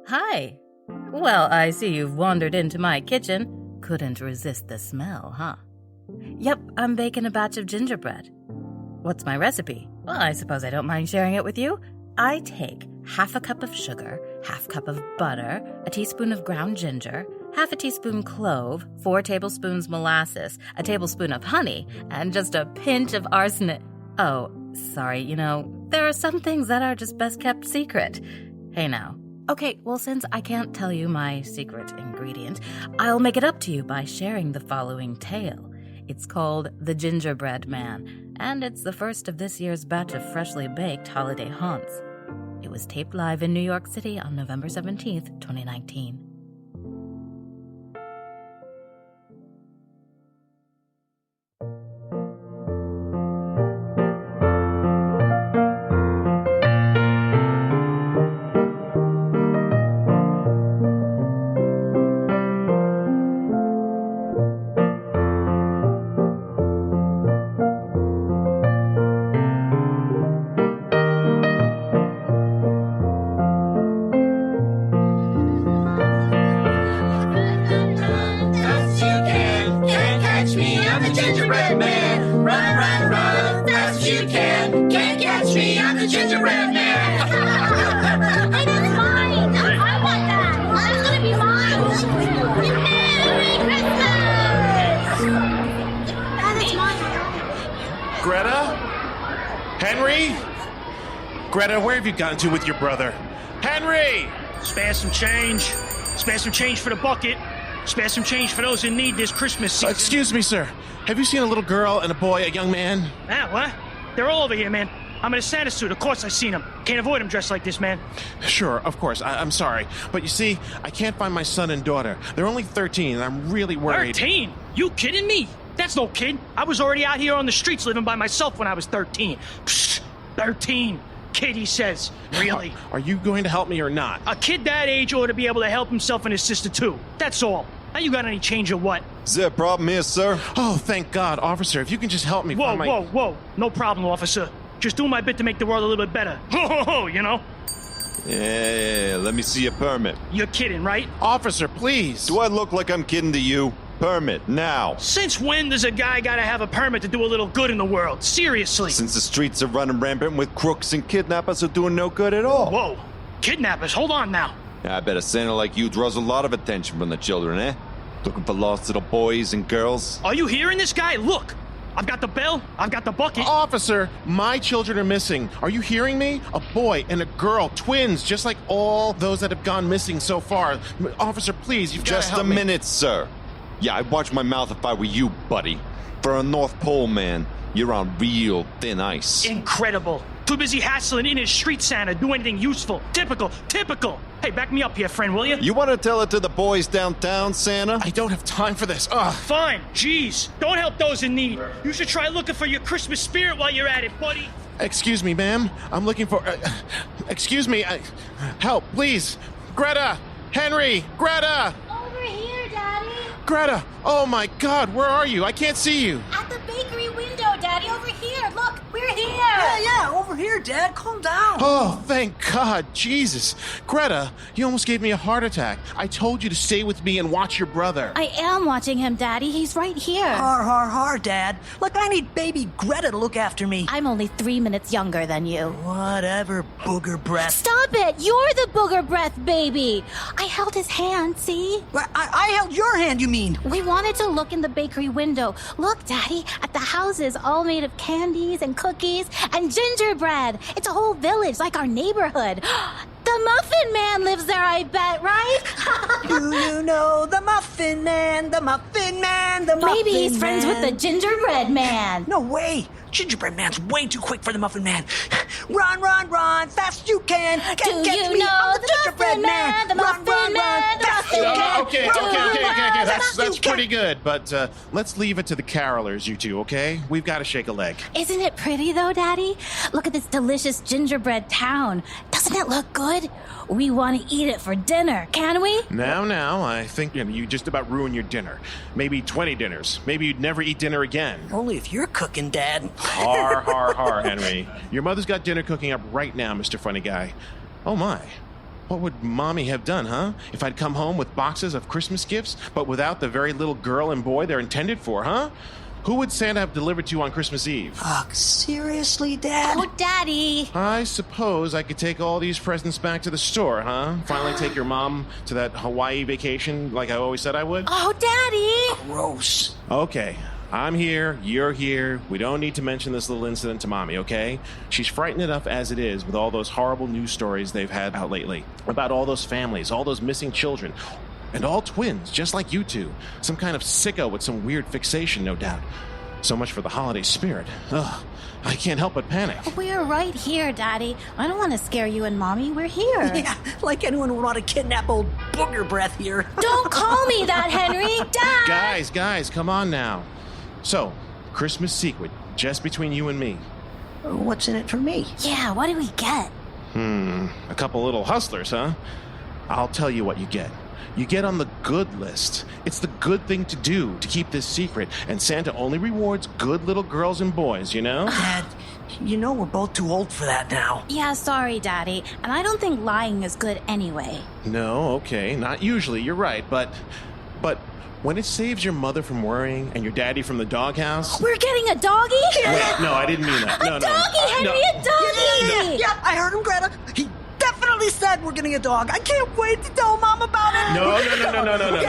Hi. Well, I see you've wandered into my kitchen. Couldn't resist the smell, huh? Yep, I'm baking a batch of gingerbread. What's my recipe? Well, I suppose I don't mind sharing it with you. I take half a cup of sugar, half cup of butter, a teaspoon of ground ginger, half a teaspoon clove, 4 tablespoons molasses, a tablespoon of honey, and just a pinch of arsenic. Oh, sorry, there are some things that are just best kept secret. Hey now. Okay, well, since I can't tell you my secret ingredient, I'll make it up to you by sharing the following tale. It's called The Gingerbread Man, and it's the first of this year's batch of freshly baked holiday haunts. It was taped live in New York City on November 17th, 2019. Gingerbread Man, run, run, run, fast as you can. Can't catch me, I'm the Gingerbread Man. Hey, that's mine. I want that. That's gonna be mine. Merry Christmas! That is mine. Gretta? Henry? Gretta, where have you gotten to with your brother? Henry! Spare some change. Spare some change for the bucket. Spare some change for those in need this Christmas season. Excuse me, sir. Have you seen a little girl and a boy, a young man? Ah, what? They're all over here, man. I'm in a Santa suit. Of course I've seen them. Can't avoid them dressed like this, man. Sure, of course. I'm sorry. But you see, I can't find my son and daughter. They're only 13, and I'm really worried. 13? You kidding me? That's no kid. I was already out here on the streets living by myself when I was 13. Psst, 13. Kid, he says. Really? Are you going to help me or not? A kid that age ought to be able to help himself and his sister, too. That's all. Now you got any change or what? Is there a problem here, sir? Oh, thank God, officer. If you can just help me find my... Whoa. No problem, officer. Just doing my bit to make the world a little bit better. You know? Yeah, let me see your permit. You're kidding, right? Officer, please. Do I look like I'm kidding to you? Permit, now. Since when does a guy gotta have a permit to do a little good in the world? Seriously. Since the streets are running rampant with crooks and kidnappers who are doing no good at all. Whoa. Kidnappers, hold on now. I bet a Santa like you draws a lot of attention from the children, eh? Looking for lost little boys and girls? Are you hearing this guy? Look. I've got the bell. I've got the bucket. Officer, my children are missing. Are you hearing me? A boy and a girl, twins, just like all those that have gone missing so far. Officer, please, you've got to Just help a me. minute, sir. Yeah, I'd watch my mouth if I were you, buddy. For a North Pole man, you're on real thin ice. Incredible. Too busy hassling in his street Santa, do anything useful. Typical. Hey, back me up here, friend, will you? You want to tell it to the boys downtown, Santa? I don't have time for this. Ugh. Fine. Jeez. Don't help those in need. You should try looking for your Christmas spirit while you're at it, buddy. Excuse me, ma'am. I'm looking for... excuse me. Help, please. Greta! Henry! Greta! Over here, Daddy. Greta! Oh, my God. Where are you? I can't see you. At the bakery window, Daddy. Over here. Look, we're here. Yeah, over here, Dad. Calm down. Oh, thank God. Jesus. Greta, you almost gave me a heart attack. I told you to stay with me and watch your brother. I am watching him, Daddy. He's right here. Har, Dad. Look, I need baby Greta to look after me. I'm only 3 minutes younger than you. Whatever, booger breath. Stop it! You're the booger breath baby! I held his hand, see? I held your hand, you mean? We wanted to look in the bakery window. Look, Daddy, at the houses all made of candies and cookies and gingerbread. It's a whole village like our neighborhood. The Muffin Man lives there, I bet, right? Do you know the Muffin Man, the Muffin Man, the Muffin Man? Maybe he's friends with the Gingerbread Man. No way. Gingerbread Man's way too quick for the Muffin Man. Run, fast as you can. Do you know I'm the Muffin Man, the Muffin Man, the Muffin Man? Okay. That's pretty good, but let's leave it to the carolers, you two, okay? We've got to shake a leg. Isn't it pretty, though, Daddy? Look at this delicious gingerbread town. Doesn't it look good? We want to eat it for dinner, can we? Now, I think you just about ruined your dinner. Maybe 20 dinners. Maybe you'd never eat dinner again. Only if you're cooking, Dad. Har, Henry. Your mother's got dinner cooking up right now, Mr. Funny Guy. Oh, my. What would Mommy have done, huh? If I'd come home with boxes of Christmas gifts, but without the very little girl and boy they're intended for, huh? Who would Santa have delivered to on Christmas Eve? Ugh, seriously, Dad? Oh, Daddy. I suppose I could take all these presents back to the store, huh? Finally take your mom to that Hawaii vacation like I always said I would? Oh, Daddy. Gross. Okay, I'm here, you're here. We don't need to mention this little incident to Mommy, okay? She's frightened enough as it is with all those horrible news stories they've had out lately. About all those families, all those missing children. And all twins, just like you two. Some kind of sicko with some weird fixation, no doubt. So much for the holiday spirit. Ugh, I can't help but panic. We're right here, Daddy. I don't want to scare you and Mommy. We're here. Yeah, like anyone would want to kidnap old booger breath here. Don't call me that, Henry. Dad! Guys, come on now. So, Christmas secret, just between you and me. What's in it for me? Yeah, what do we get? A couple little hustlers, huh? I'll tell you what you get. You get on the good list. It's the good thing to do to keep this secret, and Santa only rewards good little girls and boys, you know? Dad, you know we're both too old for that now. Yeah, sorry, Daddy. And I don't think lying is good anyway. No, okay, not usually, you're right, but when it saves your mother from worrying and your daddy from the doghouse... We're getting a doggy? Wait, no, I didn't mean that. A doggy, Henry, a doggy! Yeah, I heard him, Greta. He definitely said we're getting a dog. I can't wait to tell Mom about it. No.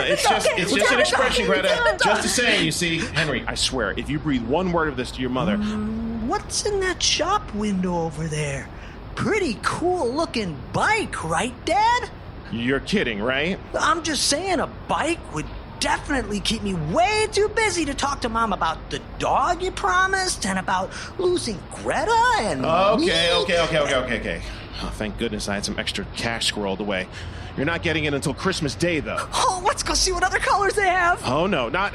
It's just an expression, Greta. Just a saying, you see. Henry, I swear, if you breathe one word of this to your mother... What's in that shop window over there? Pretty cool looking bike, right, Dad? You're kidding, right? I'm just saying a bike would definitely keep me way too busy to talk to Mom about the dog you promised and about losing Greta and Okay. Oh, thank goodness I had some extra cash squirreled away. You're not getting it until Christmas Day, though. Oh, let's go see what other colors they have. Oh, no, not...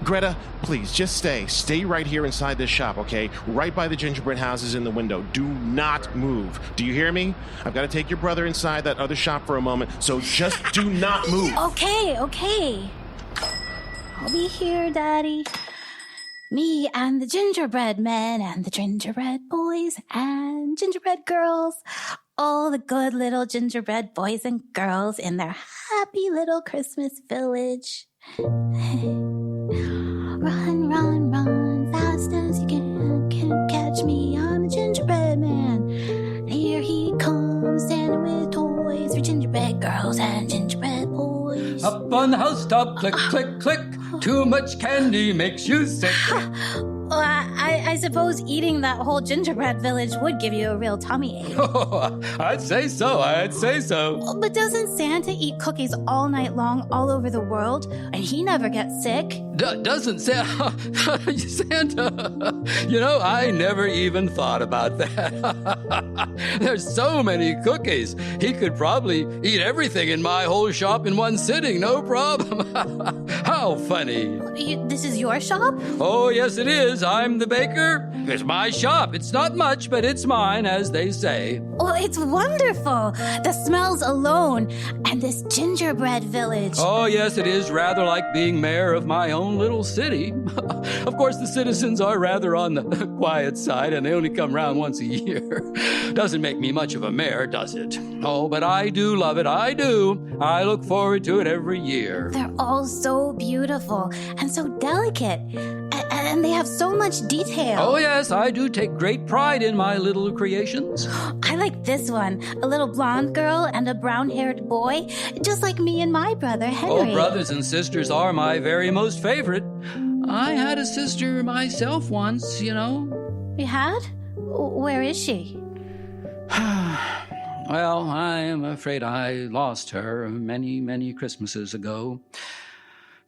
Greta, please, just stay. Stay right here inside this shop, okay? Right by the gingerbread houses in the window. Do not move. Do you hear me? I've got to take your brother inside that other shop for a moment, so just do not move. Okay. I'll be here, Daddy. Me and the gingerbread men and the gingerbread boys and gingerbread girls. All the good little gingerbread boys and girls in their happy little Christmas village. Run, run, run, fast as you can. Can't catch me, I'm the gingerbread man. Here he comes, standing with toys for gingerbread girls and gingerbread boys. Up on the housetop, click, click, click. Too much candy makes you sick. Well, I suppose eating that whole gingerbread village would give you a real tummy ache. Oh, I'd say so. But doesn't Santa eat cookies all night long all over the world? And he never gets sick? Doesn't Santa? You know, I never even thought about that. There's so many cookies. He could probably eat everything in my whole shop in one sitting, no problem. How funny. This is your shop? Oh, yes, it is. I'm the baker. It's my shop. It's not much, but it's mine, as they say. Oh, it's wonderful. The smells alone. And this gingerbread village. Oh, yes, it is rather like being mayor of my own little city. Of course, the citizens are rather on the quiet side, and they only come round once a year. Doesn't make me much of a mayor, does it? Oh, but I do love it. I do. I look forward to it every year. They're all so beautiful and so delicate. And they have so much detail. Oh, yes, I do take great pride in my little creations. I like this one. A little blonde girl and a brown-haired boy, just like me and my brother, Henry. Oh, brothers and sisters are my very most favorite. I had a sister myself once, you know. You had? Where is she? Well, I am afraid I lost her many, many Christmases ago.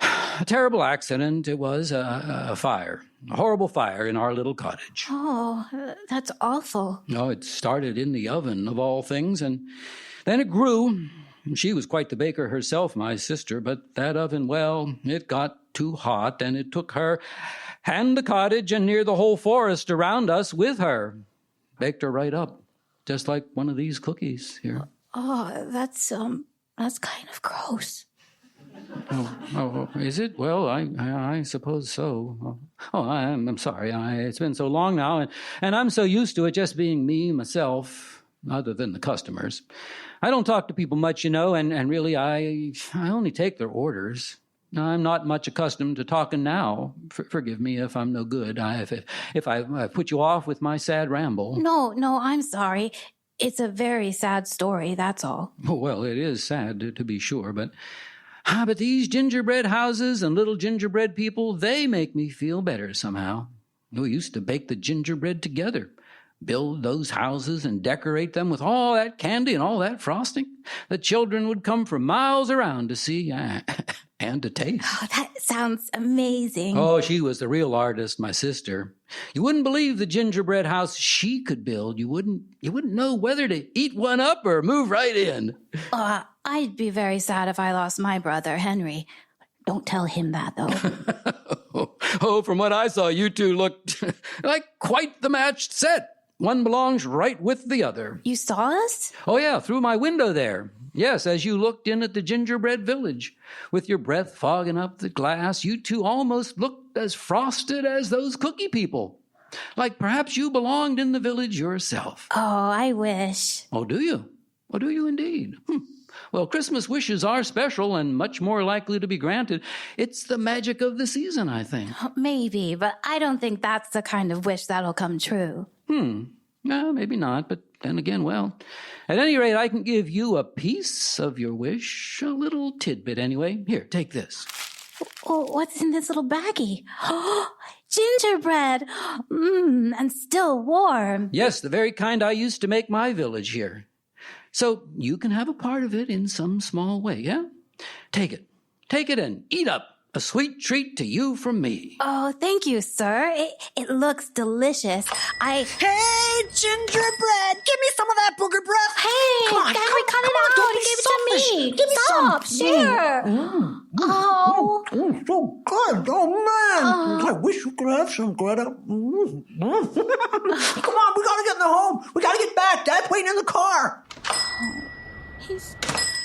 A terrible accident. It was a fire, a horrible fire in our little cottage. Oh, that's awful. No, it started in the oven, of all things, and then it grew. She was quite the baker herself, my sister, but that oven, well, it got too hot, and it took her and the cottage and near the whole forest around us with her. Baked her right up, just like one of these cookies here. Oh, that's kind of gross. Oh, is it? Well, I suppose so. Oh, I'm sorry. It's been so long now, and I'm so used to it just being me, myself, other than the customers. I don't talk to people much, and really I only take their orders. I'm not much accustomed to talking now. Forgive me if I'm no good. If I put you off with my sad ramble. No, I'm sorry. It's a very sad story, that's all. Well, it is sad, to be sure, but these gingerbread houses and little gingerbread people, they make me feel better somehow. We used to bake the gingerbread together, build those houses and decorate them with all that candy and all that frosting. The children would come from miles around to see and to taste. Oh, that sounds amazing. Oh, she was the real artist, my sister. You wouldn't believe the gingerbread house she could build. You wouldn't know whether to eat one up or move right in. I'd be very sad if I lost my brother, Henry. Don't tell him that, though. Oh, from what I saw, you two looked like quite the matched set. One belongs right with the other. You saw us? Oh, yeah, through my window there. Yes, as you looked in at the gingerbread village. With your breath fogging up the glass, you two almost looked as frosted as those cookie people. Like perhaps you belonged in the village yourself. Oh, I wish. Oh, do you? Oh, do you indeed? Well, Christmas wishes are special and much more likely to be granted. It's the magic of the season, I think. Maybe, but I don't think that's the kind of wish that'll come true. No, maybe not, but then again, well, at any rate, I can give you a piece of your wish, a little tidbit anyway. Here, take this. Oh, what's in this little baggie? Gingerbread! And still warm. Yes, the very kind I used to make my village here. So you can have a part of it in some small way, yeah? Take it and eat up. A sweet treat to you from me. Oh, thank you, sir. It looks delicious. Hey, gingerbread! Give me some of that booger breath! Hey, Henry, cut it out. Don't He be gave selfish. it to me. Give me Stop, some. share. Oh. So good. Oh, man. I wish you could have some, Greta. Come on, we gotta get in the home. We gotta get back. Dad's waiting in the car.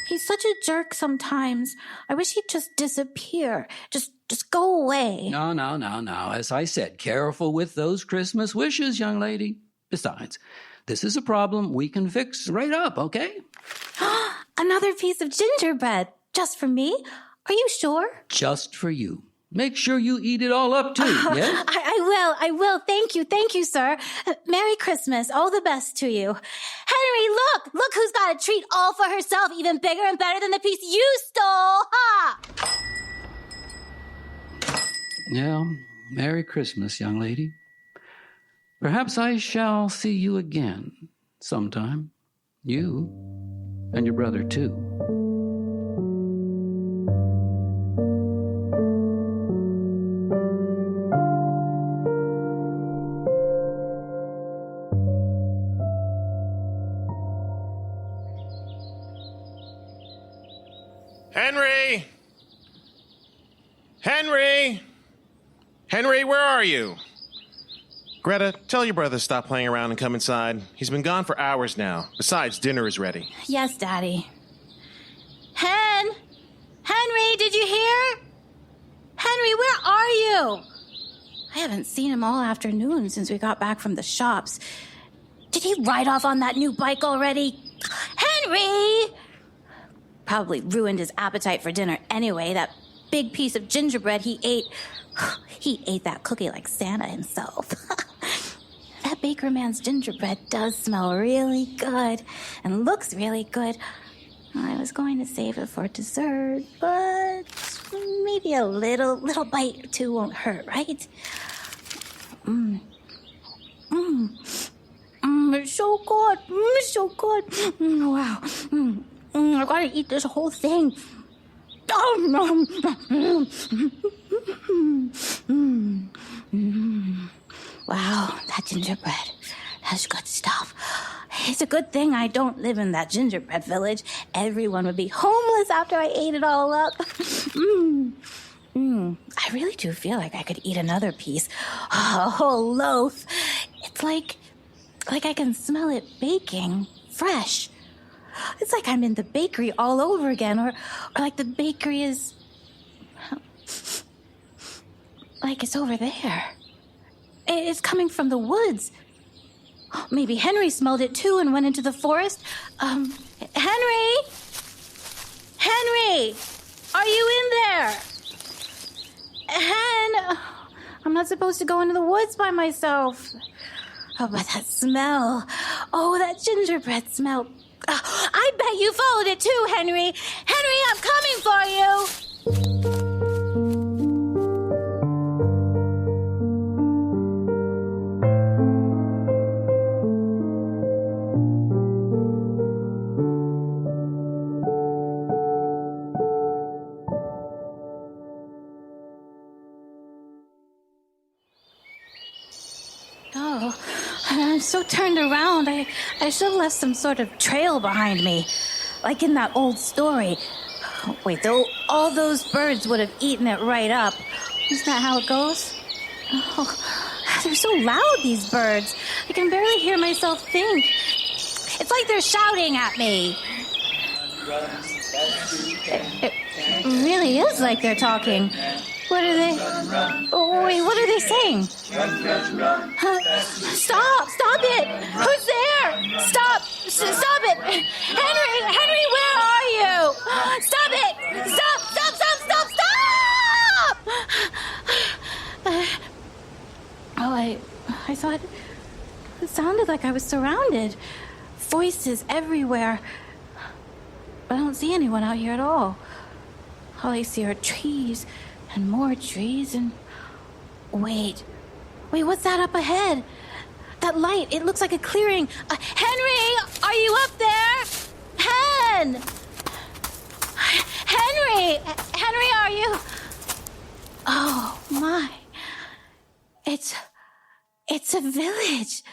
He's such a jerk sometimes. I wish he'd just disappear. Just go away. No. As I said, careful with those Christmas wishes, young lady. Besides, this is a problem we can fix right up, okay? Another piece of gingerbread. Just for me? Are you sure? Just for you. Make sure you eat it all up, too, yes? I will. Thank you, sir. Merry Christmas. All the best to you. Henry, look who's got a treat all for herself, even bigger and better than the piece you stole, ha! Yeah, Merry Christmas, young lady. Perhaps I shall see you again sometime. You and your brother, too. Henry, where are you? Gretta, tell your brother to stop playing around and come inside. He's been gone for hours now. Besides, dinner is ready. Yes, Daddy. Henry, did you hear? Henry, where are you? I haven't seen him all afternoon since we got back from the shops. Did he ride off on that new bike already? Henry! Probably ruined his appetite for dinner anyway. That big piece of gingerbread he ate that cookie like Santa himself. That baker man's gingerbread does smell really good and looks really good. I was going to save it for dessert, but maybe a little bite or two won't hurt, right? It's so good. It's so good. Wow. I gotta eat this whole thing. Wow, that gingerbread. That's good stuff. It's a good thing I don't live in that gingerbread village. Everyone would be homeless after I ate it all up. I really do feel like I could eat another piece. A whole loaf. It's like I can smell it baking, fresh. It's like I'm in the bakery all over again, or like the bakery is... like it's over there. It's coming from the woods. Maybe Henry smelled it too and went into the forest. Henry? Henry! Are you in there? Hen! I'm not supposed to go into the woods by myself. Oh, but that smell. Oh, that gingerbread smell. Oh, I bet you followed it too, Henry. Henry, I'm coming for you. Oh, I'm so turned around. I should have left some sort of trail behind me, like in that old story. Wait, though, all those birds would have eaten it right up. Isn't that how it goes? Oh, they're so loud, these birds. I can barely hear myself think. It's like they're shouting at me. It really is like they're talking. What are they? Oh, wait, what are they saying? Stop it! Who's there? Stop it! Henry, where are you? Stop it! Stop! I thought it sounded like I was surrounded. Voices everywhere. But I don't see anyone out here at all. All I see are trees. And more trees and... Wait, what's that up ahead? That light, it looks like a clearing. Henry, are you up there? Henry, are you? Oh, my. It's a village.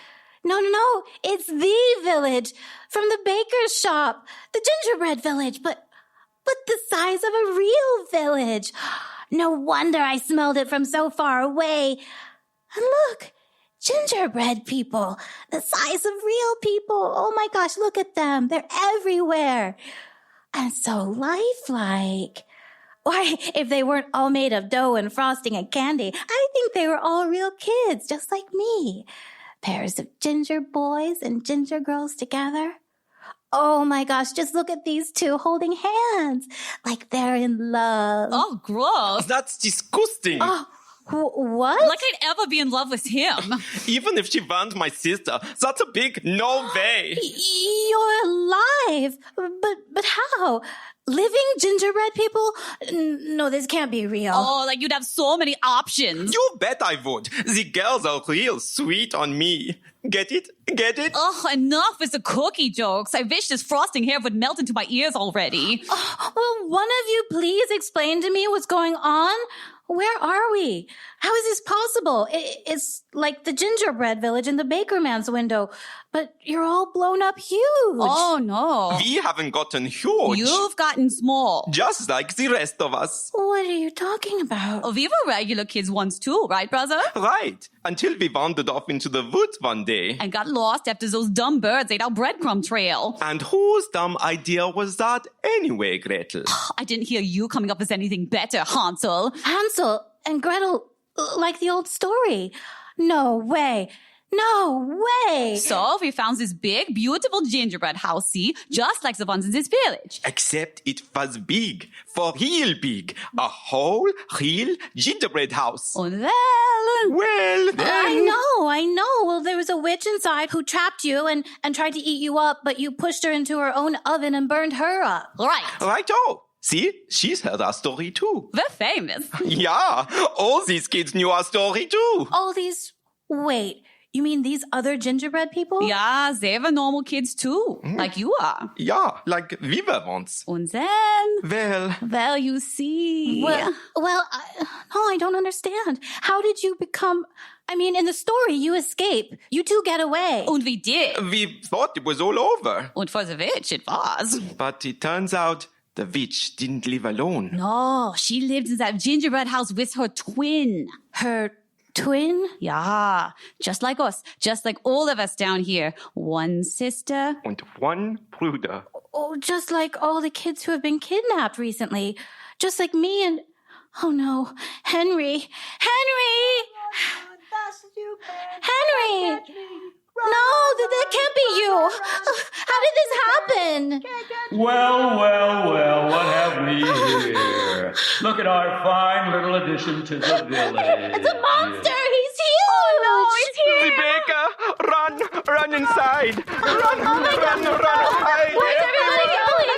No, it's the village from the baker's shop. The gingerbread village, but the size of a real village. No wonder I smelled it from so far away. And look, gingerbread people, the size of real people. Oh my gosh, look at them. They're everywhere. And so lifelike. Why, if they weren't all made of dough and frosting and candy, I think they were all real kids, just like me. Pairs of ginger boys and ginger girls together. Oh my gosh, just look at these two holding hands, like they're in love. Oh, gross. That's disgusting. Oh, what? Like I'd ever be in love with him. Even if she weren't my sister, that's a big no way. You're alive, but how? Living gingerbread people? No, this can't be real. Oh, like you'd have so many options. You bet I would. The girls are real sweet on me. Get it? Oh, enough with the cookie jokes. I wish this frosting here would melt into my ears already. Oh, will one of you please explain to me what's going on? Where are we? How is this possible? It's like the gingerbread village in the baker man's window, but you're all blown up huge. Oh, no. We haven't gotten huge. You've gotten small. Just like the rest of us. What are you talking about? Oh, we were regular kids once too, right, brother? Right. Until we wandered off into the woods one day. And got lost after those dumb birds ate our breadcrumb trail. And whose dumb idea was that anyway, Gretel? I didn't hear you coming up with anything better, Hansel. Hansel and Gretel, like the old story. No way. So we found this big, beautiful gingerbread house, see, just like the ones in this village. Except it was big, for real big. A whole, real gingerbread house. Oh, Well, then... I know. Well, there was a witch inside who trapped you and tried to eat you up, but you pushed her into her own oven and burned her up. Righto. See, she's heard our story too. We're famous. Yeah, all these kids knew our story too. All these... Wait, you mean these other gingerbread people? Yeah, they were normal kids too, like you are. Yeah, like we were once. And then... Well, you see... I don't understand. How did you become... I mean, in the story, you escape. You two get away. And we did. We thought it was all over. And for the witch, it was. But it turns out the witch didn't live alone. No, she lived in that gingerbread house with her twin. Her twin? Yeah, just like us. Just like all of us down here. One sister. And one brother. Oh, just like all the kids who have been kidnapped recently. Just like me and... Oh, no. Henry! No, that can't be you. How did this happen? happen? Well, what have we here? Look at our fine little addition to the village. It's a monster! He's huge! Oh, no, he's here! Rebecca, run inside. Run, Oh my God! run inside. Where's everybody going?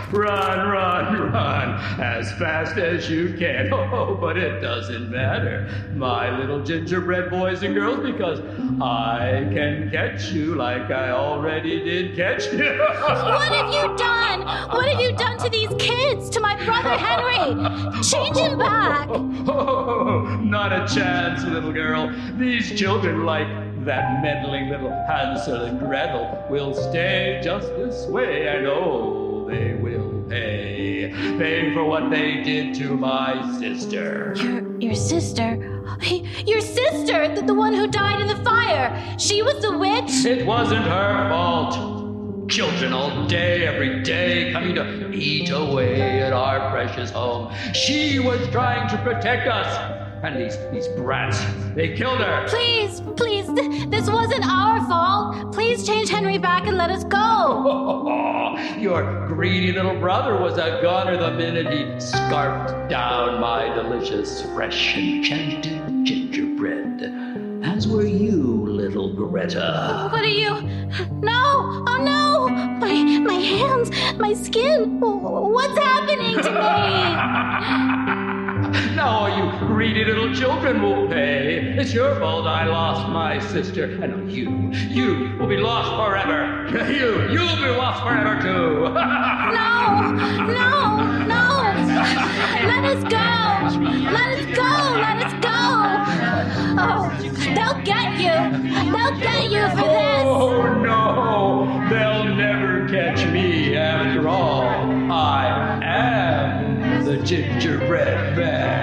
Run as fast as you can. Oh, but it doesn't matter, my little gingerbread boys and girls, because I can catch you like I already did catch you. What have you done? What have you done to these kids? To my brother Henry? Change him back! Oh, not a chance, little girl. These children, like that meddling little Hansel and Gretel, will stay just this way, and oh, they will pay for what they did to my sister. Your sister? Your sister! The one who died in the fire! She was the witch? It wasn't her fault. Children all day, every day, coming to eat away at our precious home. She was trying to protect us. And these brats, they killed her. Please, this wasn't our fault. Please change Henry back and let us go. Your greedy little brother was a goner the minute he scarfed down my delicious, fresh, enchanted gingerbread. As were you, little Gretta. What are you? No! Oh no! My hands, my skin. What's happening to me? Now you greedy little children will pay. It's your fault I lost my sister. And you will be lost forever. You'll be lost forever too. No! Let us go! Oh, they'll get you for this! Oh no! They'll never catch me after all. I am the Gingerbread Man.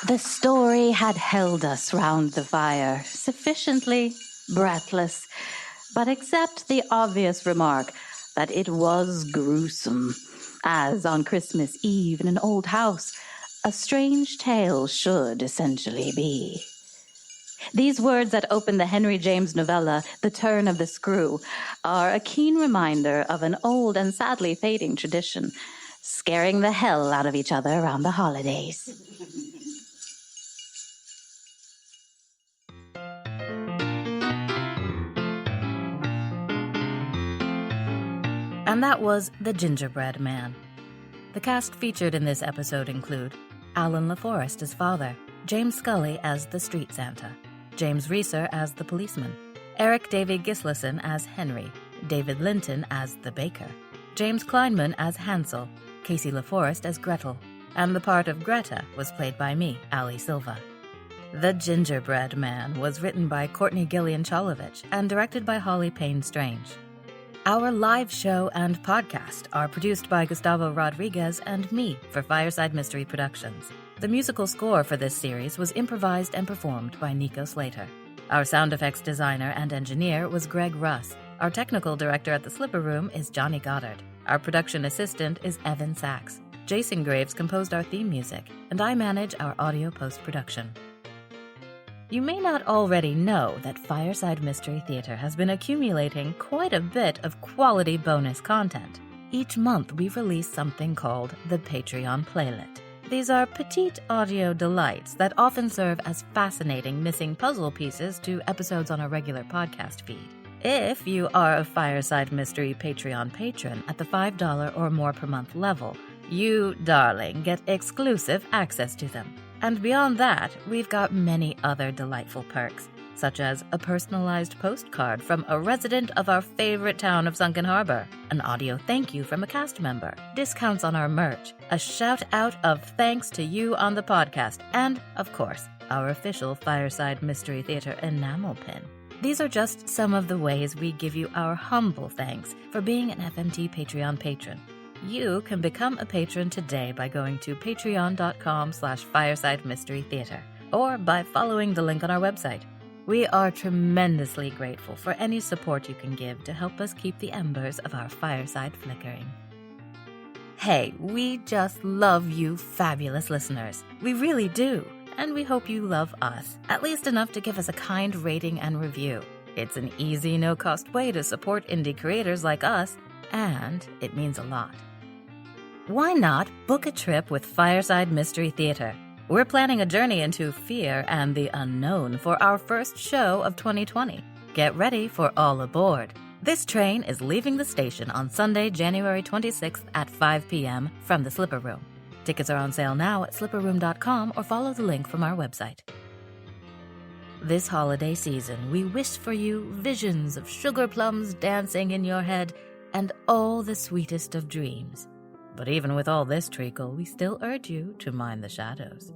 The story had held us round the fire, sufficiently breathless, but except the obvious remark that it was gruesome, as on Christmas Eve in an old house, a strange tale should essentially be. These words that open the Henry James novella, The Turn of the Screw, are a keen reminder of an old and sadly fading tradition, scaring the hell out of each other around the holidays. And that was The Gingerbread Man. The cast featured in this episode include Alain Laforest as father, James Scully as the street Santa, James Rieser as the policeman, Eirik Davey-Gislason as Henry, David Linton as the baker, James Kleinmann as Hansel, Kacie Laforest as Gretel, and the part of Gretta was played by me, Silva. The Gingerbread Man was written by Courtenay Gillean Cholovich and directed by Holly Payne-Strange. Our live show and podcast are produced by Gustavo Rodriguez and me for Fireside Mystery Productions. The musical score for this series was improvised and performed by Nico Sleator. Our sound effects designer and engineer was Greg Russ. Our technical director at the Slipper Room is Johnny Goddard. Our production assistant is Evan Sachs. Jason Graves composed our theme music, and I manage our audio post-production. You may not already know that Fireside Mystery Theater has been accumulating quite a bit of quality bonus content. Each month we release something called the Patreon Playlet. These are petite audio delights that often serve as fascinating missing puzzle pieces to episodes on our regular podcast feed. If you are a Fireside Mystery Patreon patron at the $5 or more per month level, you, darling, get exclusive access to them. And beyond that, we've got many other delightful perks, such as a personalized postcard from a resident of our favorite town of Sunken Harbor, an audio thank you from a cast member, discounts on our merch, a shout-out of thanks to you on the podcast, and, of course, our official Fireside Mystery Theater enamel pin. These are just some of the ways we give you our humble thanks for being an FMT Patreon patron. You can become a patron today by going to patreon.com/Fireside Mystery Theater or by following the link on our website. We are tremendously grateful for any support you can give to help us keep the embers of our fireside flickering. Hey, we just love you fabulous listeners. We really do. And we hope you love us, at least enough to give us a kind rating and review. It's an easy, no-cost way to support indie creators like us, and it means a lot. Why not book a trip with Fireside Mystery Theater? We're planning a journey into fear and the unknown for our first show of 2020. Get ready for All Aboard. This train is leaving the station on Sunday, January 26th at 5 p.m. from the Slipper Room. Tickets are on sale now at slipperroom.com or follow the link from our website. This holiday season, we wish for you visions of sugar plums dancing in your head and all the sweetest of dreams. But even with all this treacle, we still urge you to mind the shadows.